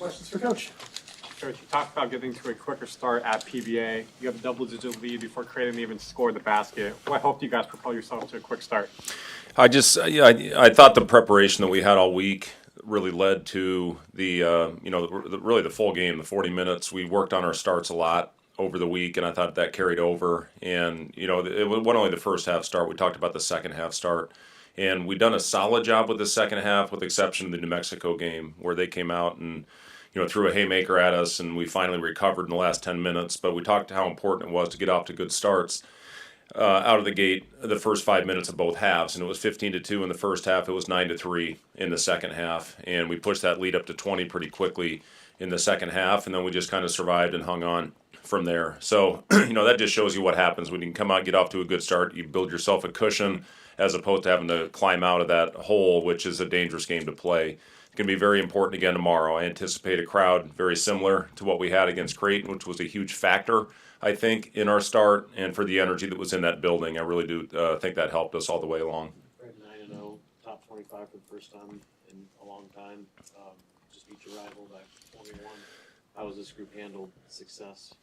questions for Coach? Coach, you talked about getting to a quicker start at PBA. You have a double-digit lead before Creighton even scored the basket. What helped you guys propel yourself to a quick start? I thought the preparation that we had all week really led to really the full game, the 40 minutes. We worked on our starts a lot over the week, and I thought that carried over. And, it wasn't only the first half start. We talked about the second half start. And we've done a solid job with the second half, with the exception of the New Mexico game, where they came out and, threw a haymaker at us, and we finally recovered in the last 10 minutes. But we talked how important it was to get off to good starts out of the gate the first 5 minutes of both halves. And it was 15-2 in the first half. It was 9-3 in the second half. And we pushed that lead up to 20 pretty quickly in the second half. And then we just kind of survived and hung on from there. So, that just shows you what happens when you can come out, get off to a good start. You build yourself a cushion as opposed to having to climb out of that hole, which is a dangerous game to play. It's going to be very important again tomorrow. I anticipate a crowd very similar to what we had against Creighton, which was a huge factor, I think, in our start and for the energy that was in that building. I really do think that helped us all the way along. 9-0, top 25 for the first time in a long time. Just beat your rival by 21. How has this group handled success?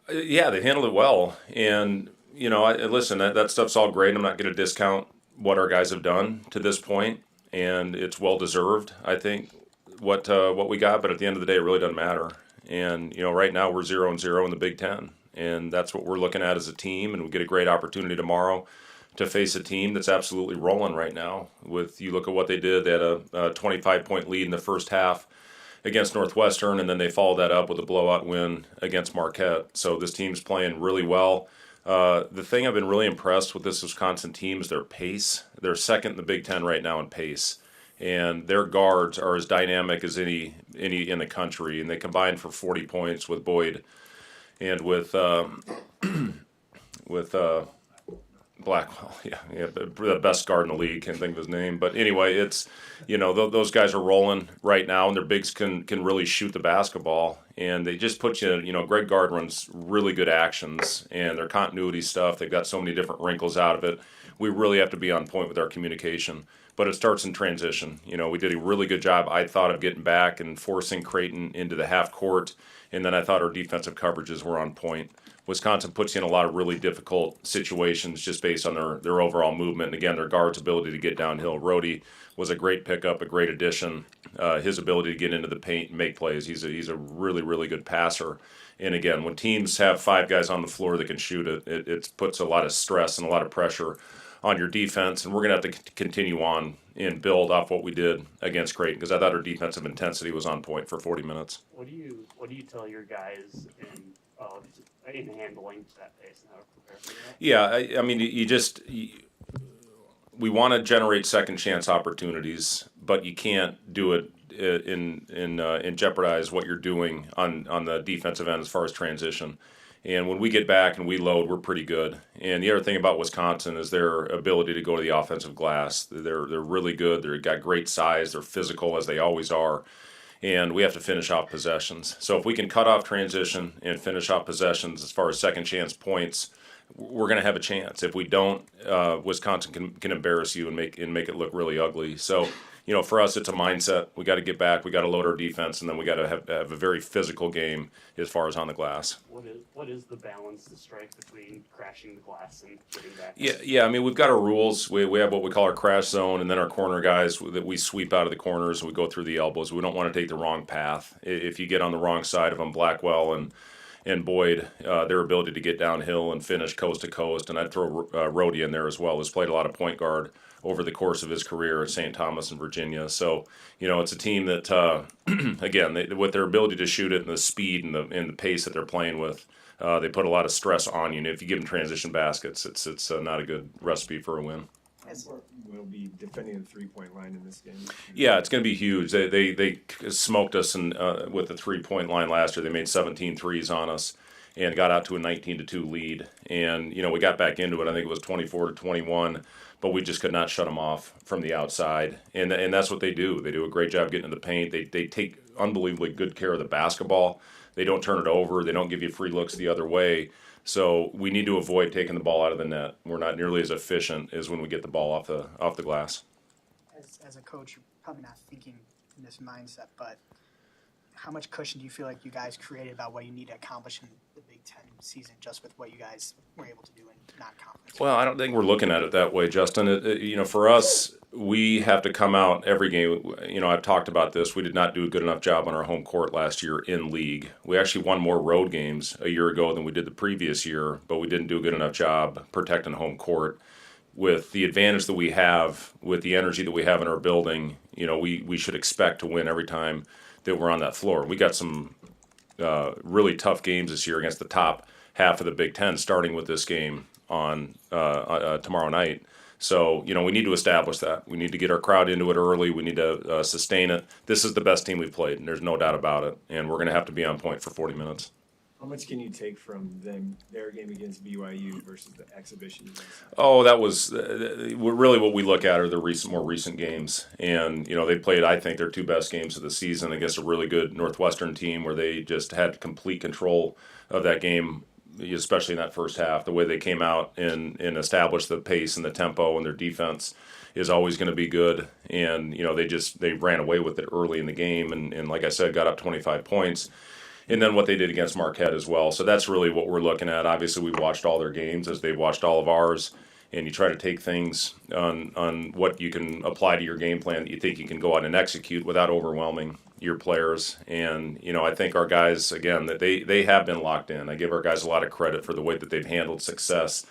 Yeah, they handled it well. And, listen, that stuff's all great. I'm not going to discount what our guys have done to this point, and it's well-deserved, I think, what we got. But at the end of the day, it really doesn't matter. And, right now we're 0-0 in the Big Ten, and that's what we're looking at as a team, and we get a great opportunity tomorrow to face a team that's absolutely rolling right now. You look at what they did, they had a 25-point lead in the first half against Northwestern, and then they followed that up with a blowout win against Marquette. So this team's playing really well. The thing I've been really impressed with this Wisconsin team is their pace. They're second in the Big Ten right now in pace, and their guards are as dynamic as any in the country, and they combined for 40 points with Boyd and with Blackwell, yeah, the best guard in the league. Can't think of his name, but anyway, it's those guys are rolling right now, and their bigs can really shoot the basketball, and they just put you. Greg Gard runs really good actions, and their continuity stuff. They've got so many different wrinkles out of it. We really have to be on point with our communication, but it starts in transition. We did a really good job, I thought, of getting back and forcing Creighton into the half court, and then I thought our defensive coverages were on point. Wisconsin puts you in a lot of really difficult situations just based on their overall movement. And again, their guard's ability to get downhill. Rhodey was a great pickup, a great addition. His ability to get into the paint and make plays. He's a really, really good passer. And again, when teams have five guys on the floor that can shoot it puts a lot of stress and a lot of pressure on your defense. And we're going to have to continue on and build off what we did against Creighton, because I thought our defensive intensity was on point for 40 minutes. What do you tell your guys in handling that pace and how to prepare for that? Yeah, I mean, we want to generate second chance opportunities, but you can't do it and jeopardize what you're doing on the defensive end as far as transition. And when we get back and we load, we're pretty good. And the other thing about Wisconsin is their ability to go to the offensive glass. They're really good. They've got great size. They're physical, as they always are. And we have to finish off possessions. So if we can cut off transition and finish off possessions as far as second chance points, we're going to have a chance. If we don't, Wisconsin can embarrass you and make it look really ugly. So, for us, it's a mindset. We got to get back. We got to load our defense, and then we got to have a very physical game as far as on the glass. What is the balance to strike between crashing the glass and getting back? Yeah. I mean, we've got our rules. We have what we call our crash zone, and then our corner guys that we sweep out of the corners and we go through the elbows. We don't want to take the wrong path. If you get on the wrong side of them, Blackwell and Boyd, their ability to get downhill and finish coast to coast, and I'd throw Rhodey in there as well. Has played a lot of point guard over the course of his career at St. Thomas and Virginia. So, it's a team that, again, with their ability to shoot it and the speed and the pace that they're playing with, they put a lot of stress on you. And if you give them transition baskets, it's not a good recipe for a win. We'll be defending the three-point line in this game. Yeah, it's going to be huge. They smoked us with the three-point line last year. They made 17 threes on us and got out to a 19-2 lead. And, we got back into it. I think it was 24-21, but we just could not shut them off from the outside. And that's what they do. They do a great job getting in the paint. They take unbelievably good care of the basketball. They don't turn it over. They don't give you free looks the other way. So we need to avoid taking the ball out of the net. We're not nearly as efficient as when we get the ball off the glass. As a coach, you're probably not thinking in this mindset, but how much cushion do you feel like you guys created about what you need to accomplish in the Big Ten season just with what you guys were able to do in non-conference? Well, I don't think we're looking at it that way, Justin. For us, we have to come out every game. I've talked about this. We did not do a good enough job on our home court last year in league. We actually won more road games a year ago than we did the previous year, but we didn't do a good enough job protecting home court. With the advantage that we have, with the energy that we have in our building, we should expect to win every time that we're on that floor. We got some really tough games this year against the top half of the Big Ten, starting with this game on tomorrow night. So, we need to establish that. We need to get our crowd into it early. We need to sustain it. This is the best team we've played, and there's no doubt about it. And we're going to have to be on point for 40 minutes. How much can you take from their game against BYU versus the exhibition? Oh, that was really what we look at are the more recent games. And, they played, I think, their two best games of the season against a really good Northwestern team where they just had complete control of that game, especially in that first half. The way they came out and established the pace and the tempo, and their defense is always going to be good. And, they ran away with it early in the game. And like I said, got up 25 points. And then what they did against Marquette as well. So that's really what we're looking at. Obviously, we watched all their games as they watched all of ours. And you try to take things on what you can apply to your game plan that you think you can go out and execute without overwhelming your players. And, I think our guys, again, that they have been locked in. I give our guys a lot of credit for the way that they've handled success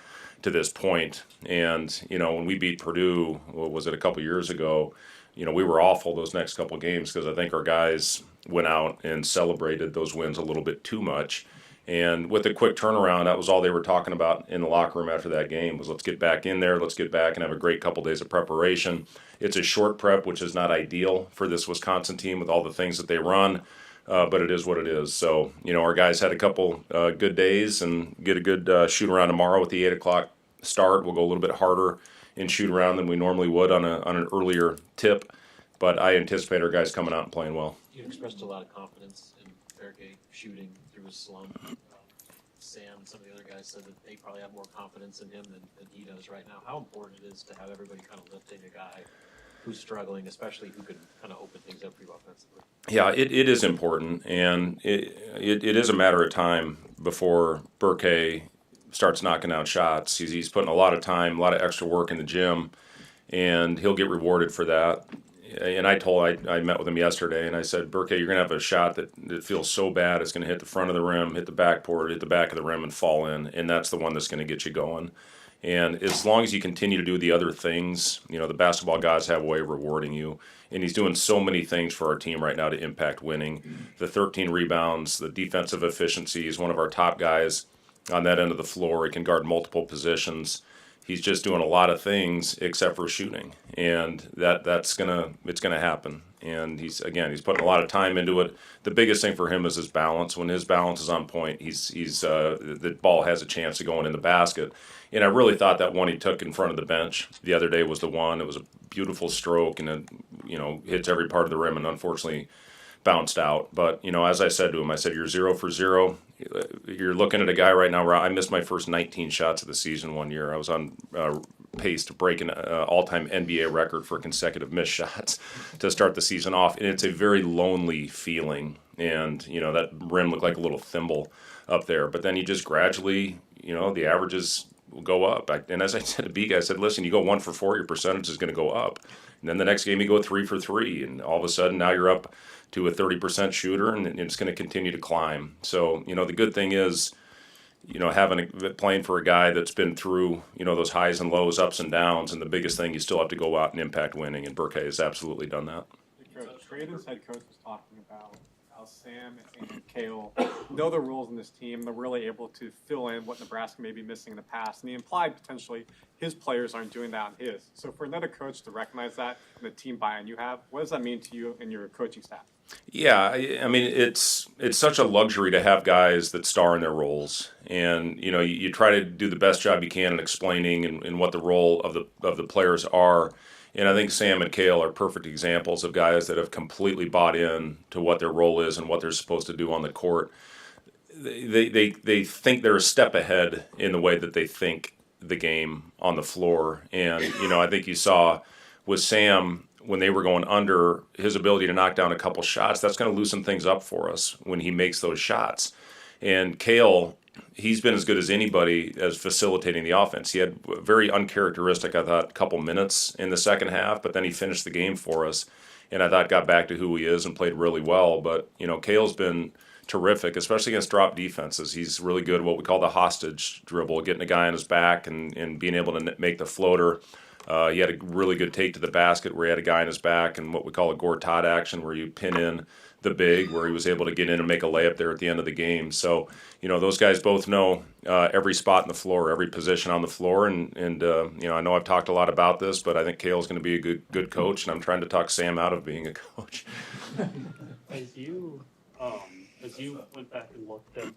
to this point. And, when we beat Purdue, what was it, a couple years ago, we were awful those next couple games because I think our guys went out and celebrated those wins a little bit too much. And with a quick turnaround, that was all they were talking about in the locker room after that game was let's get back in there, let's get back and have a great couple days of preparation. It's a short prep, which is not ideal for this Wisconsin team with all the things that they run, but it is what it is. So, our guys had a couple good days and get a good shoot around tomorrow with the 8 o'clock start. We'll go a little bit harder in shoot around than we normally would on an earlier tip, but I anticipate our guys coming out and playing well. You expressed a lot of confidence in Berge shooting through his slump. Sam and some of the other guys said that they probably have more confidence in him than he does right now. How important it is to have everybody kind of lifting a guy who's struggling, especially who could kind of open things up for you offensively? Yeah, it is important, and it is a matter of time before Berke starts knocking down shots. He's putting a lot of time, a lot of extra work in the gym, and he'll get rewarded for that. And I met with him yesterday, and I said, Berke, you're going to have a shot that feels so bad, it's going to hit the front of the rim, hit the backboard, hit the back of the rim, and fall in, and that's the one that's going to get you going. And as long as you continue to do the other things, the basketball gods have a way of rewarding you. And he's doing so many things for our team right now to impact winning. The 13 rebounds, the defensive efficiency, he's one of our top guys on that end of the floor. He can guard multiple positions. He's just doing a lot of things except for shooting, and it's gonna happen. And he's putting a lot of time into it. The biggest thing for him is his balance. When his balance is on point, the ball has a chance of going in the basket. And I really thought that one he took in front of the bench the other day was the one. It was a beautiful stroke, and it hits every part of the rim, and unfortunately bounced out. But as I said to him, I said, you're 0 for 0. You're looking at a guy right now where I missed my first 19 shots of the season one year. I was on pace to break an all-time NBA record for consecutive missed shots to start the season off. And it's a very lonely feeling. And, that rim looked like a little thimble up there. But then you just gradually, the averages will go up. And as I said to B, I said, listen, you go 1 for 4, your percentage is going to go up. And then the next game you go 3 for 3. And all of a sudden now you're up to a 30% shooter, and it's going to continue to climb. So, the good thing is, playing for a guy that's been through, those highs and lows, ups and downs, and the biggest thing, you still have to go out and impact winning, and Berke has absolutely done that. Braden's head coach was talking about how Sam and Kale know the rules in this team. They're really able to fill in what Nebraska may be missing in the past. And he implied potentially his players aren't doing that on his. So for another coach to recognize that and the team buy-in you have, what does that mean to you and your coaching staff? Yeah, I mean, it's such a luxury to have guys that star in their roles. And, you try to do the best job you can in explaining and what the role of the players are. And I think Sam and Kale are perfect examples of guys that have completely bought in to what their role is and what they're supposed to do on the court. They think they're a step ahead in the way that they think the game on the floor. And, I think you saw with Sam when they were going under, his ability to knock down a couple shots, that's going to loosen things up for us when he makes those shots. And Kale, he's been as good as anybody as facilitating the offense. He had very uncharacteristic, I thought, couple minutes in the second half, but then he finished the game for us. And I thought got back to who he is and played really well. But, Kale's been terrific, especially against drop defenses. He's really good at what we call the hostage dribble, getting a guy on his back and being able to make the floater. He had a really good take to the basket where he had a guy on his back and what we call a Gortat action where you pin in the big, where he was able to get in and make a layup there at the end of the game. So, those guys both know every spot in the floor, every position on the floor. And I know I've talked a lot about this, but I think Kale's going to be a good coach, and I'm trying to talk Sam out of being a coach. As you went back and looked at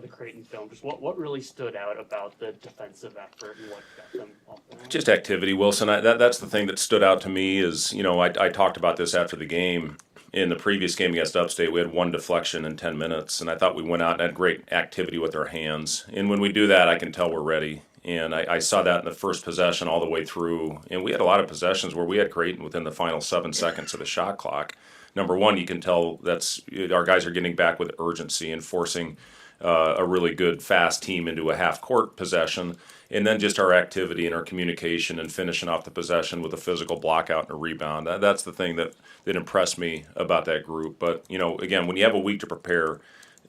the Creighton film, just what really stood out about the defensive effort and what got them off the line? Just activity, Wilson. That's the thing that stood out to me is, I talked about this after the game. In the previous game against Upstate, we had one deflection in 10 minutes, and I thought we went out and had great activity with our hands. And when we do that, I can tell we're ready. And I saw that in the first possession all the way through. And we had a lot of possessions where we had Creighton within the final 7 seconds of the shot clock. Number one, you can tell that's our guys are getting back with urgency and forcing a really good, fast team into a half-court possession. And then just our activity and our communication and finishing off the possession with a physical block out and a rebound. That's the thing that impressed me about that group. But, again, when you have a week to prepare,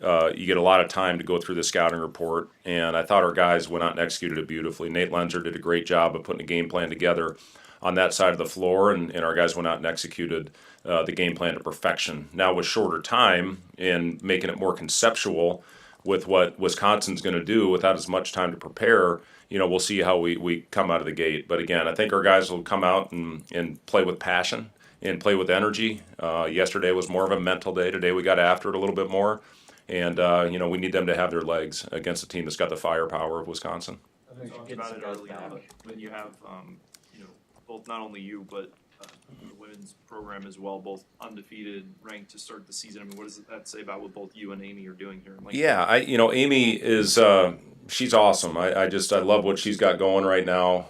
you get a lot of time to go through the scouting report. And I thought our guys went out and executed it beautifully. Nate Lenzer did a great job of putting a game plan together on that side of the floor, and our guys went out and executed the game plan to perfection. Now with shorter time and making it more conceptual with what Wisconsin's going to do without as much time to prepare, we'll see how we come out of the gate. But again, I think our guys will come out and play with passion and play with energy. Yesterday was more of a mental day. Today we got after it a little bit more. And, we need them to have their legs against a team that's got the firepower of Wisconsin. I think we talked about it early on, but when you have, both not only you, but the women's program as well, both undefeated, ranked to start the season. I mean, what does that say about what both you and Amy are doing here? Yeah, Amy is she's awesome. I love what she's got going right now.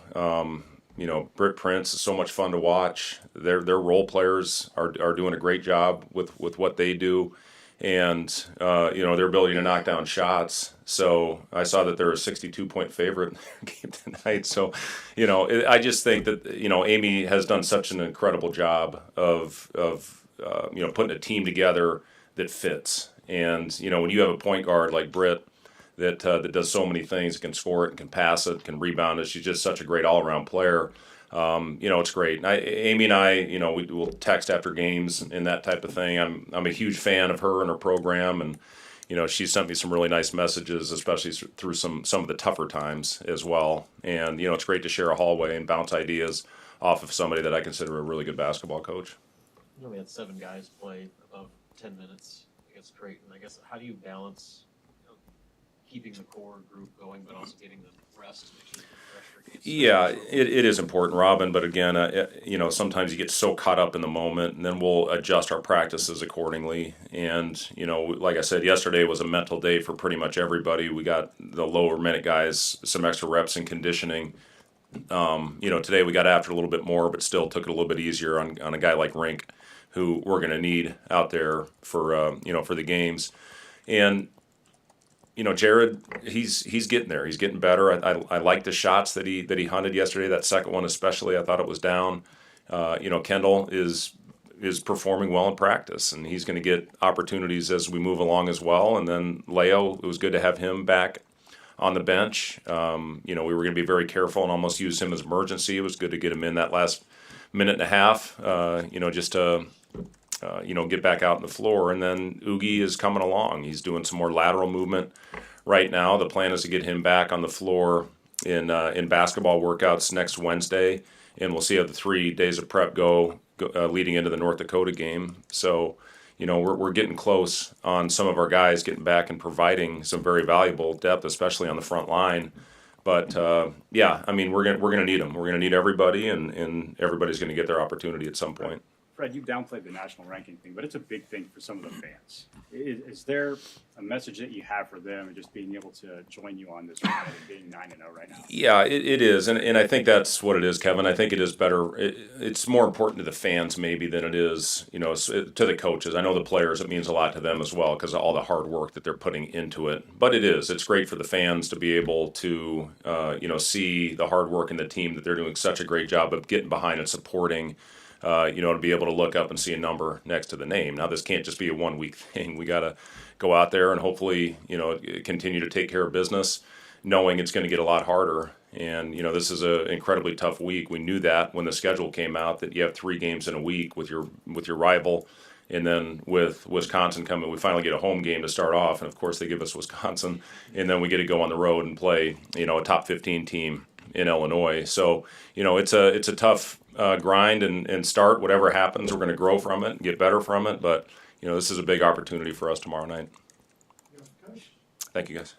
Britt Prince is so much fun to watch. Their role players are doing a great job with what they do, and their ability to knock down shots. So I saw that they're a 62-point favorite in their game tonight. So, I just think that Amy has done such an incredible job of putting a team together that fits. And when you have a point guard like Britt that does so many things, can score it, and can pass it, can rebound it, she's just such a great all-around player. It's great. And Amy and I, we will text after games and that type of thing. I'm a huge fan of her and her program, and she sent me some really nice messages, especially through some of the tougher times as well. And it's great to share a hallway and bounce ideas off of somebody that I consider a really good basketball coach. We had 7 guys play above 10 minutes against Creighton. I guess how do you balance keeping the core group going, but also getting them rest to make sure Yeah, it is important, Robin. But again, sometimes you get so caught up in the moment, and then we'll adjust our practices accordingly. And like I said, yesterday was a mental day for pretty much everybody. We got the lower minute guys some extra reps in conditioning. Today we got after it a little bit more, but still took it a little bit easier on a guy like Rink, who we're going to need out there for the games. And Jared, he's getting there. He's getting better. I like the shots that he hunted yesterday. That second one especially, I thought it was down. Kendall is performing well in practice, and he's going to get opportunities as we move along as well. And then Leo, it was good to have him back on the bench. We were going to be very careful and almost use him as emergency. It was good to get him in that last minute and a half, just to get back out on the floor. And then Oogie is coming along. He's doing some more lateral movement right now. The plan is to get him back on the floor in basketball workouts next Wednesday, and we'll see how the 3 days of prep go leading into the North Dakota game. So, we're getting close on some of our guys getting back and providing some very valuable depth, especially on the front line. But we're going to need them. We're going to need everybody, and everybody's going to get their opportunity at some point. Fred, you downplayed the national ranking thing, but it's a big thing for some of the fans. Is there a message that you have for them and just being able to join you on this ride and being 9-0 right now? Yeah, it is, and I think that's what it is, Kevin. I think it is better. It's more important to the fans maybe than it is, to the coaches. I know the players, it means a lot to them as well because of all the hard work that they're putting into it. But it's great for the fans to be able to, see the hard work in the team, that they're doing such a great job of getting behind and supporting. To be able to look up and see a number next to the name. Now, this can't just be a 1 week thing. We got to go out there and hopefully, continue to take care of business, knowing it's going to get a lot harder. And, this is an incredibly tough week. We knew that when the schedule came out, that you have 3 games in a week with your rival. And then with Wisconsin coming, we finally get a home game to start off. And, of course, they give us Wisconsin. And then we get to go on the road and play, a top 15 team in Illinois. So, it's a tough grind and start. Whatever happens, we're going to grow from it and get better from it. But, this is a big opportunity for us tomorrow night. Thank you, guys.